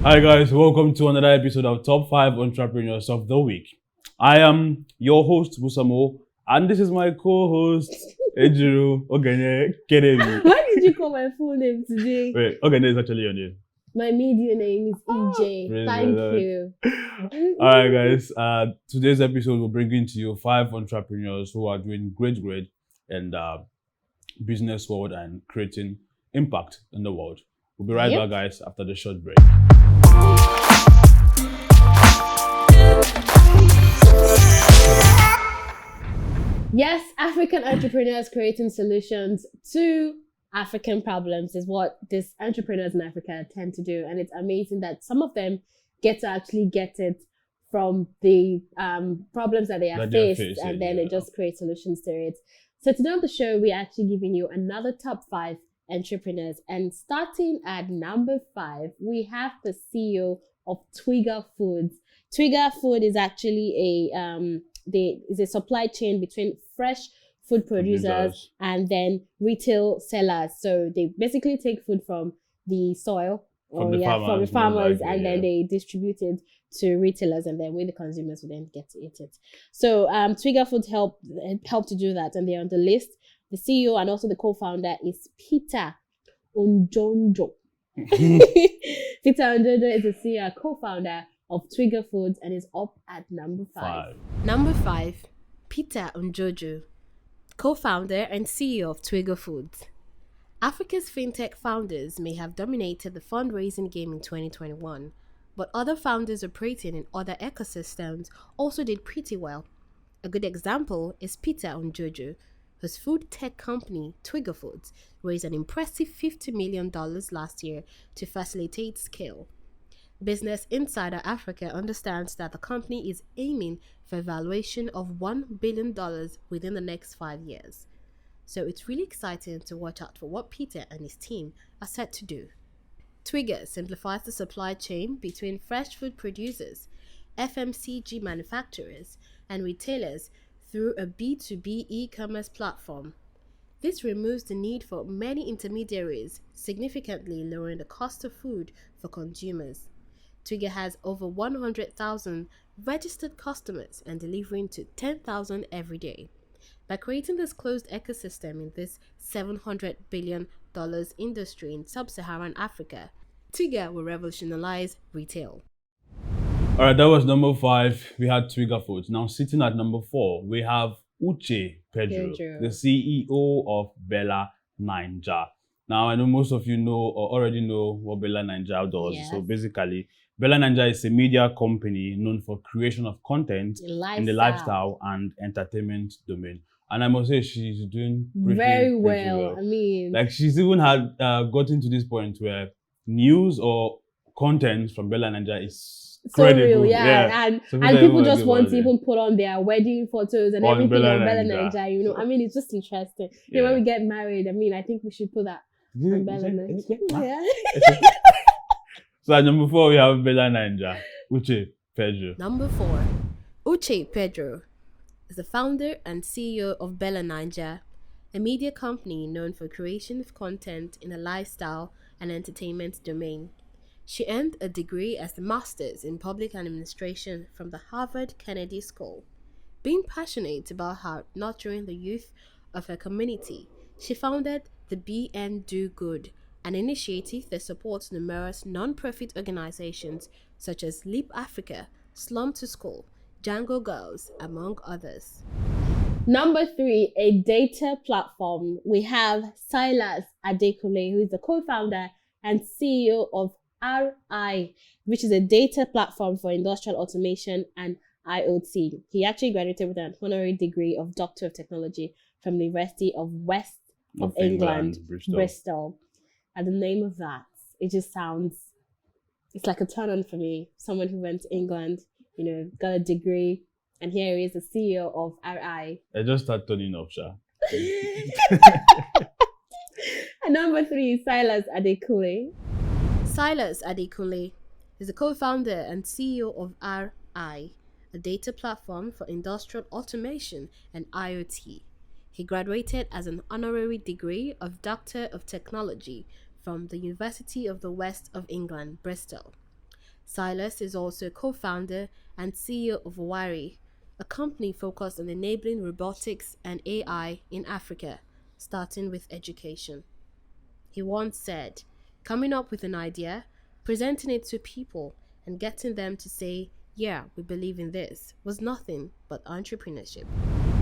Hi guys, welcome to another episode of Top 5 Entrepreneurs of the Week. I am your host, Busamo, and this is my co-host, Ejiro Ogene Keremi. Why did you call my full name today? Wait, Ogene is actually your name. My media name is EJ. Praise Thank the Lord. you. Alright guys, today's episode will bring into you 5 entrepreneurs who are doing great in the business world and creating impact in the world. We'll be right back guys after the short break. Yes, African entrepreneurs creating solutions to African problems is what these entrepreneurs in Africa tend to do. And it's amazing that some of them get to actually get it from the problems that they are faced, and then they just create solutions to it. So today on the show, we're actually giving you another top 5 entrepreneurs. And starting at number 5, we have the CEO of Twiga Foods. Twiga Food is actually a supply chain between fresh food producers and then retail sellers. So they basically take food from the soil from the farmers, and then they distribute it to retailers, and then we the consumers will then get to eat it. So Twiga Foods help to do that, and they're on the list. The CEO and also the co-founder is Peter Onjonjo. Peter Onjonjo is the CEO and co-founder of Twiga Foods and is up at number 5. Number 5, Peter Onjonjo, co-founder and CEO of Twiga Foods. Africa's fintech founders may have dominated the fundraising game in 2021, but other founders operating in other ecosystems also did pretty well. A good example is Peter Onjonjo, whose food tech company, Twiga Foods, raised an impressive $50 million last year to facilitate scale. Business Insider Africa understands that the company is aiming for a valuation of $1 billion within the next 5 years. So it's really exciting to watch out for what Peter and his team are set to do. Twiga simplifies the supply chain between fresh food producers, FMCG manufacturers, and retailers through a B2B e-commerce platform. This removes the need for many intermediaries, significantly lowering the cost of food for consumers. Twiga has over 100,000 registered customers and delivering to 10,000 every day. By creating this closed ecosystem in this $700 billion industry in sub-Saharan Africa, Twiga will revolutionize retail. Alright, that was number 5. We had Twiga Foods. Now sitting at number 4, we have Uche Pedro, the CEO of Bella Ninja. Now I know most of you know or already know what Bella Ninja does. Yes. So basically, Bella Ninja is a media company known for creation of content in the lifestyle and entertainment domain. And I must say she's doing pretty well. I mean, like she's even had gotten to this point where news or content from Bella Ninja is so credible. real, and people just want to even put on their wedding photos and everything on Bella Ninja. You know, I mean, it's just interesting. You know, when we get married, I mean, I think we should put that on Bella Ninja. Yeah. So at number 4, we have Bella Ninja, Uche Pedro. Number 4, Uche Pedro is the founder and CEO of Bella Ninja, a media company known for creation of content in the lifestyle and entertainment domain. She earned a degree as the Master's in Public Administration from the Harvard Kennedy School. Being passionate about her nurturing the youth of her community, she founded the BN Do Good, an initiative that supports numerous non-profit organizations such as Leap Africa, Slum to School, Django Girls, among others. Number 3, a data platform. We have Silas Adekunle, who is the co-founder and CEO of RI, which is a data platform for industrial automation and IoT. He actually graduated with an honorary degree of Doctor of Technology from the University of West of England, Bristol. And the name of that, it just sounds, it's like a turn on for me. Someone who went to England, you know, got a degree, and here he is, the CEO of RI. I just start turning off, Sha. And number 3 is Silas Adekunle. Silas Adekunle is the co-founder and CEO of RI, a data platform for industrial automation and IoT. He graduated as an honorary degree of Doctor of Technology from the University of the West of England, Bristol. Silas is also co-founder and CEO of Wari, a company focused on enabling robotics and AI in Africa, starting with education. He once said, coming up with an idea, presenting it to people, and getting them to say, yeah, we believe in this, was nothing but entrepreneurship.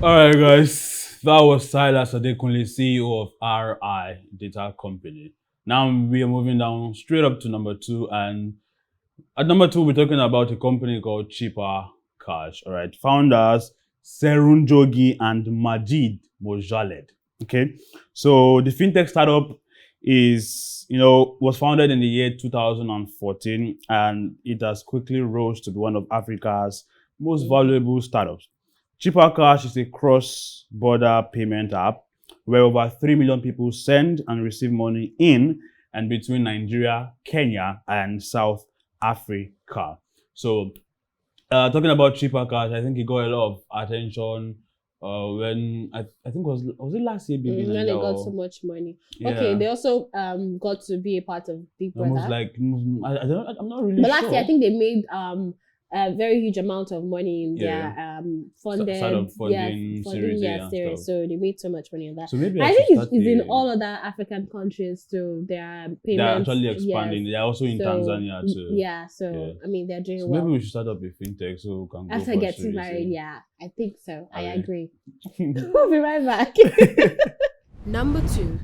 Alright guys, that was Silas Adekunle, CEO of RI Data Company. Now we are moving down straight up to number 2, and at number 2 we're talking about a company called Cheaper Cash. Alright, founders Serun Jogi and Majid Mojaled. Okay, so the fintech startup was founded in the year 2014, and it has quickly rose to be one of Africa's most valuable startups. Cheaper Cash is a cross-border payment app where over 3 million people send and receive money in and between Nigeria, Kenya, and South Africa. So, talking about Cheaper Cash, I think it got a lot of attention when I think was it last year? When they got so much money. Yeah. Okay, they also got to be a part of Big Brother. Almost like I'm not really sure. But last year I think they made a very huge amount of money in their funding series. So they made so much money on that. So maybe I think it's in all other African countries too. Their payments. They're actually expanding. Yes. They're also in Tanzania too. Yeah, so I mean they're doing so well. Maybe we should start up a fintech so we can go after getting married. Yeah, I think so. I agree. We'll be right back. Number 2,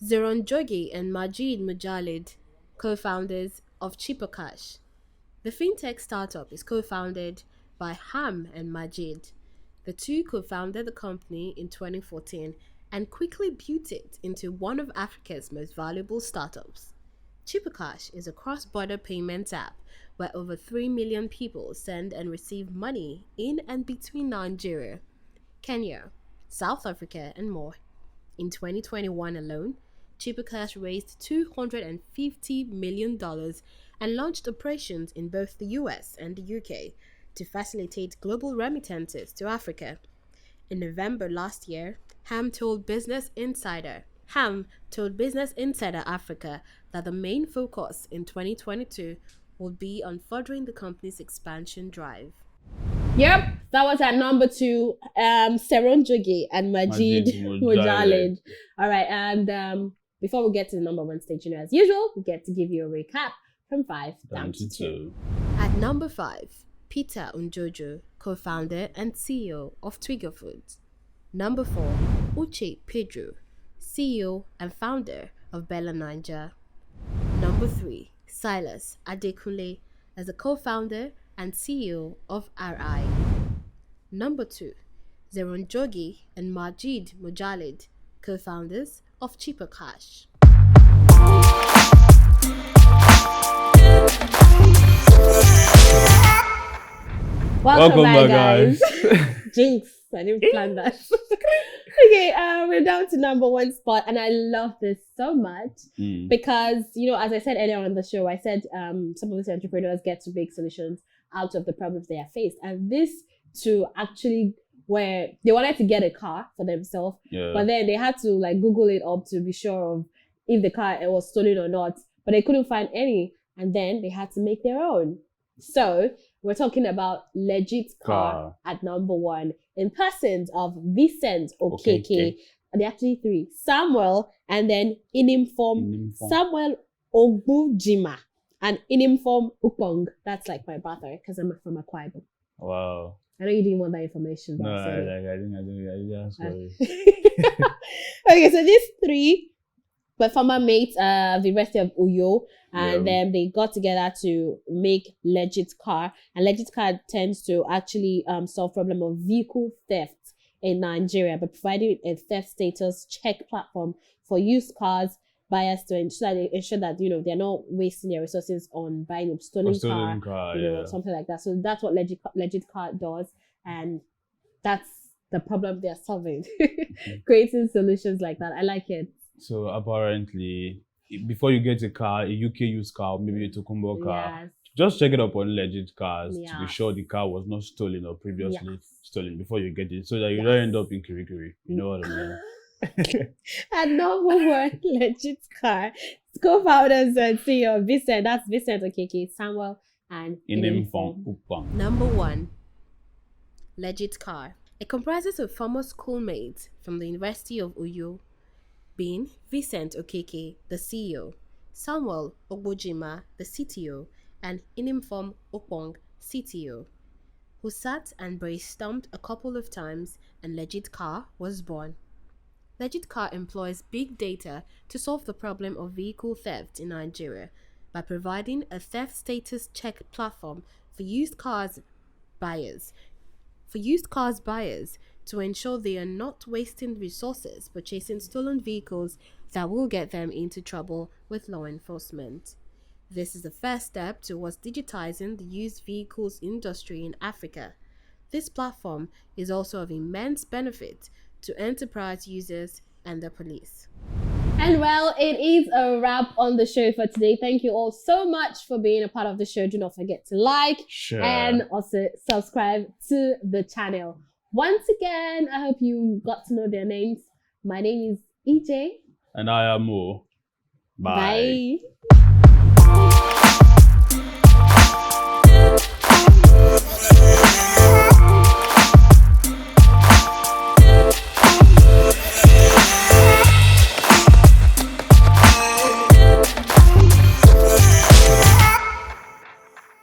Zeron Jogi and Majid Mujalid, co-founders of Cheaper Cash. The fintech startup is co-founded by Ham and Majid. The two co-founded the company in 2014 and quickly built it into one of Africa's most valuable startups. Cheaper Cash is a cross-border payments app where over 3 million people send and receive money in and between Nigeria, Kenya, South Africa, and more. In 2021 alone, Cheaper Cash raised $250 million and launched operations in both the US and the UK to facilitate global remittances to Africa. In November last year, Ham told Business Insider Africa that the main focus in 2022 will be on furthering the company's expansion drive. Yep, that was at number 2, Seron Jogi and Majid Mujalid. All right, and before we get to the number 1 stage, as usual, we get to give you a recap from 5 down to 2. At number 5, Peter Njojo, co-founder and CEO of Twiga Foods. Number 4, Uche Pedro, CEO and founder of Bella Ninja. Number 3, Silas Adekunle, as a co-founder and CEO of RI. Number 2, Zeron Jogi and Majid Mujalid, co-founders of Cheaper Cash. Welcome back, guys. Jinx, I didn't plan that. Okay, we're down to number 1 spot, and I love this so much because, as I said earlier on the show, I said some of these entrepreneurs get to make solutions out of the problems they are faced, and this to actually where they wanted to get a car for themselves, but then they had to Google it up to be sure of if the car was stolen or not, but they couldn't find any, and then they had to make their own. So we're talking about Legit Car at number 1 in persons of Vincent Okeke. And they're actually 3. Samuel, and then Inimform Samuel Ogbujima, and Inimform Upong. That's like my brother because I'm from Akwa Ibom. Wow. I know you didn't want that information. No, I didn't. Sorry. Okay, so these 3 were former mates of the University of Uyo, and then they got together to make Legit Car. And Legit Car tends to actually solve problem of vehicle theft in Nigeria by providing a theft status check platform for used cars buyers to ensure that they're not wasting their resources on buying a stolen car, something like that. So that's what Legit Car does, and that's the problem they're solving. Creating solutions like that. I like it. So apparently, before you get a car, a UK used car, maybe a Tokumbo car, just check it up on Legit Cars to be sure the car was not stolen or previously stolen before you get it, so that you don't end up in Kirikiri. You know what I mean? And number one, legit car. Co-founders and CEO Vincent. That's Vincent Okeke, Samuel, and Inimfong Ukpang. Number one, legit car. It comprises of former schoolmates from the University of Uyo, being Vincent Okeke, the CEO, Samuel Ogbojima, the CTO, and Inimfong Ukpang, CTO, who sat and brainstormed a couple of times, and Legit Car was born. Legit Car employs big data to solve the problem of vehicle theft in Nigeria by providing a theft status check platform for used cars buyers to ensure they are not wasting resources purchasing stolen vehicles that will get them into trouble with law enforcement. This is the first step towards digitizing the used vehicles industry in Africa. This platform is also of immense benefit to enterprise users and the police. And well, it is a wrap on the show for today. Thank you all so much for being a part of the show. Do not forget to like and also subscribe to the channel. Once again, I hope you got to know their names. My name is EJ. And I am Mo. Bye. Bye.